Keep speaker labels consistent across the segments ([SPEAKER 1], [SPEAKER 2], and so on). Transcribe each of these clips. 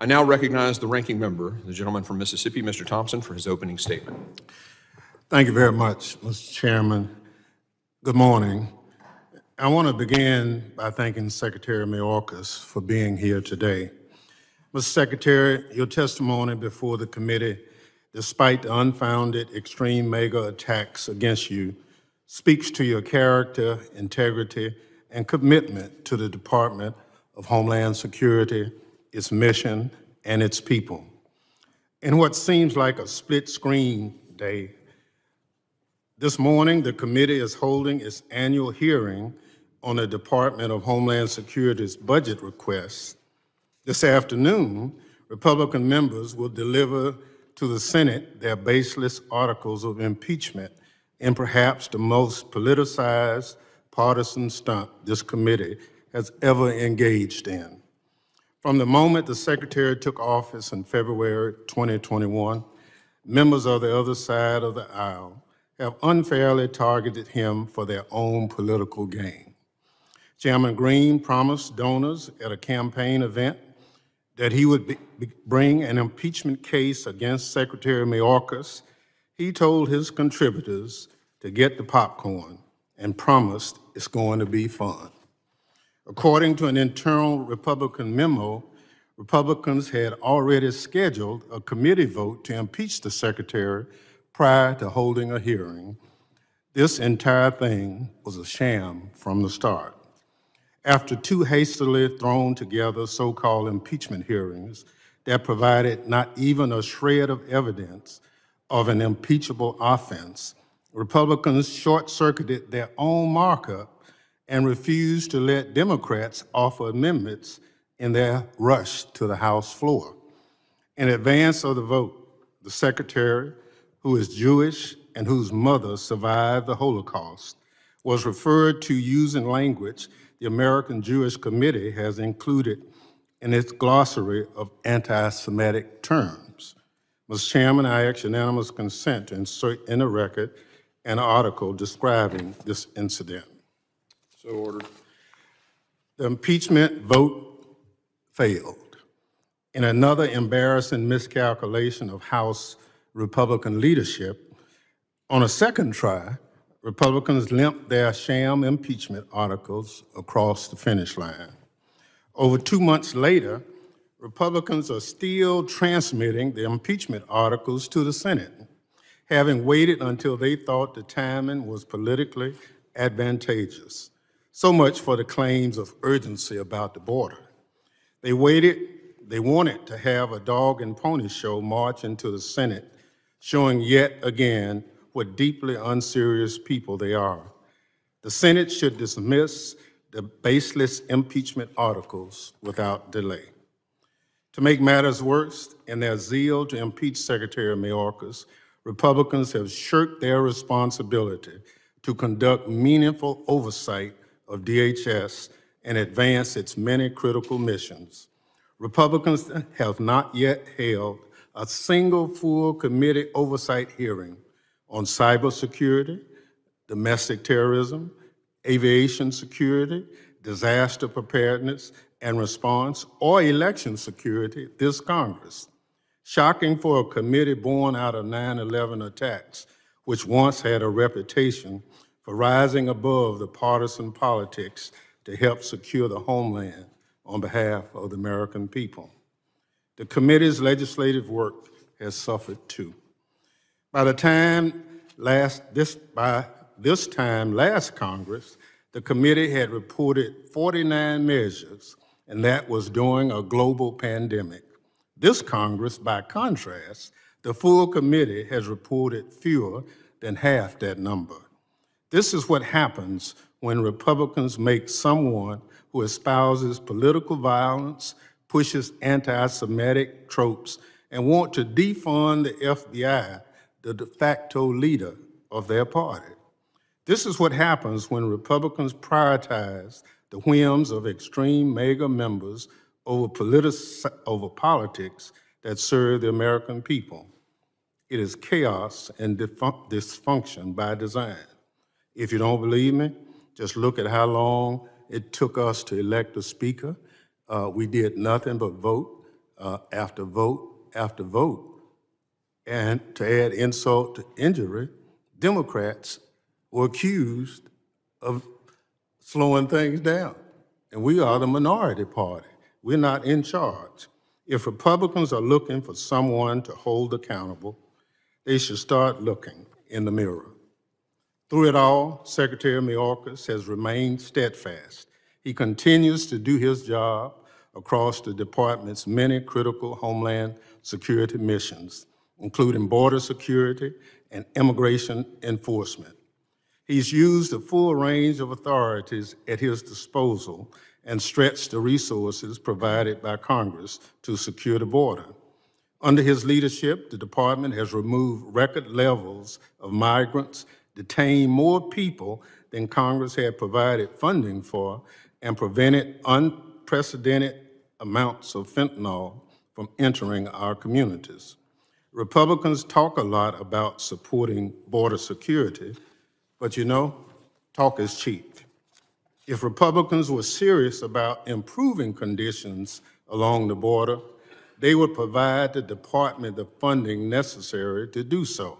[SPEAKER 1] I now recognize the ranking member, the gentleman from Mississippi, Mr. Thompson, for his opening statement.
[SPEAKER 2] Thank you very much, Mr. Chairman. Good morning. I want to begin by thanking Secretary Mayorkas for being here today. Mr. Secretary, your testimony before the committee, despite the unfounded extreme mega attacks against you, speaks to your character, integrity, and commitment to the Department of Homeland Security, its mission, and its people. In what seems like a split-screen day, this morning, the committee is holding its annual hearing on the Department of Homeland Security's budget requests. This afternoon, Republican members will deliver to the Senate their baseless articles of impeachment in perhaps the most politicized partisan stunt this committee has ever engaged in. From the moment the Secretary took office in February 2021, members of the other side of the aisle have unfairly targeted him for their own political gain. Chairman Green promised donors at a campaign event that he would bring an impeachment case against Secretary Mayorkas. He told his contributors to get the popcorn and promised it's going to be fun. According to an internal Republican memo, Republicans had already scheduled a committee vote to impeach the Secretary prior to holding a hearing. This entire thing was a sham from the start. After two hastily thrown together so-called impeachment hearings that provided not even a shred of evidence of an impeachable offense, Republicans short-circuited their own markup and refused to let Democrats offer amendments in their rush to the House floor. In advance of the vote, the Secretary, who is Jewish and whose mother survived the Holocaust, was referred to using language the American Jewish Committee has included in its glossary of anti-Semitic terms. Mr. Chairman, I ask unanimous consent to insert in the record an article describing this incident.
[SPEAKER 1] So ordered.
[SPEAKER 2] The impeachment vote failed. In another embarrassing miscalculation of House Republican leadership, on a second try, Republicans limped their sham impeachment articles across the finish line. Over 2 months later, Republicans are still transmitting the impeachment articles to the Senate, having waited until they thought the timing was politically advantageous. So much for the claims of urgency about the border. They wanted to have a dog and pony show march into the Senate, showing yet again what deeply unserious people they are. The Senate should dismiss the baseless impeachment articles without delay. To make matters worse, in their zeal to impeach Secretary Mayorkas, Republicans have shirked their responsibility to conduct meaningful oversight of DHS and advance its many critical missions. Republicans have not yet held a single full committee oversight hearing on cybersecurity, domestic terrorism, aviation security, disaster preparedness and response, or election security this Congress. Shocking for a committee born out of 9/11 attacks, which once had a reputation for rising above the partisan politics to help secure the homeland on behalf of the American people. The committee's legislative work has suffered too. By this time last Congress, the committee had reported 49 measures, and that was during a global pandemic. This Congress, by contrast, the full committee has reported fewer than half that number. This is what happens when Republicans make someone who espouses political violence, pushes anti-Semitic tropes, and want to defund the FBI, the de facto leader of their party. This is what happens when Republicans prioritize the whims of extreme MAGA members over politics that serve the American people. It is chaos and dysfunction by design. If you don't believe me, just look at how long it took us to elect a speaker. We did nothing but vote. after vote after vote. And to add insult to injury, Democrats were accused of slowing things down. And we are the minority party. We're not in charge. If Republicans are looking for someone to hold accountable, they should start looking in the mirror. Through it all, Secretary Mayorkas has remained steadfast. He continues to do his job across the department's many critical Homeland Security missions, including border security and immigration enforcement. He's used the full range of authorities at his disposal and stretched the resources provided by Congress to secure the border. Under his leadership, the department has removed record levels of migrants, detained more people than Congress had provided funding for, and prevented unprecedented amounts of fentanyl from entering our communities. Republicans talk a lot about supporting border security, but you know, talk is cheap. If Republicans were serious about improving conditions along the border, they would provide the department the funding necessary to do so.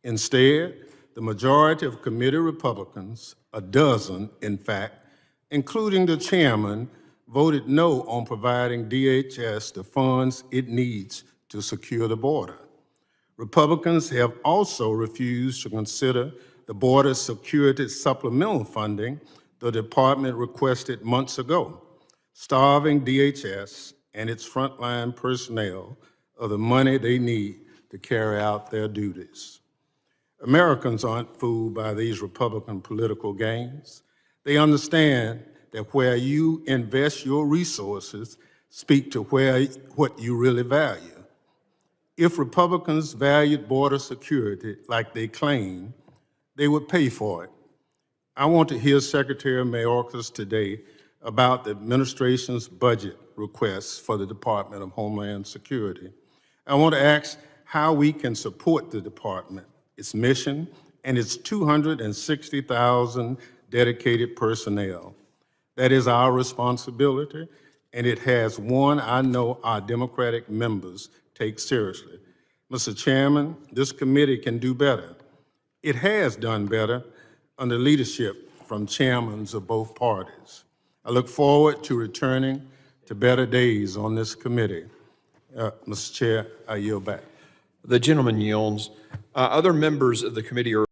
[SPEAKER 2] Instead, the majority of committee Republicans, a dozen in fact, including the chairman, voted no on providing DHS the funds it needs to secure the border. Republicans have also refused to consider the border security supplemental funding the department requested months ago, starving DHS and its frontline personnel of the money they need to carry out their duties. Americans aren't fooled by these Republican political games. They understand that where you invest your resources speak to what you really value. If Republicans valued border security like they claim, they would pay for it. I want to hear Secretary Mayorkas today about the administration's budget requests for the Department of Homeland Security. I want to ask how we can support the department, its mission, and its 260,000 dedicated personnel. That is our responsibility, and it has one I know our Democratic members take seriously. Mr. Chairman, this committee can do better. It has done better under leadership from chairmen of both parties. I look forward to returning to better days on this committee. Mr. Chair, I yield back.
[SPEAKER 1] The gentleman yields. Other members of the committee are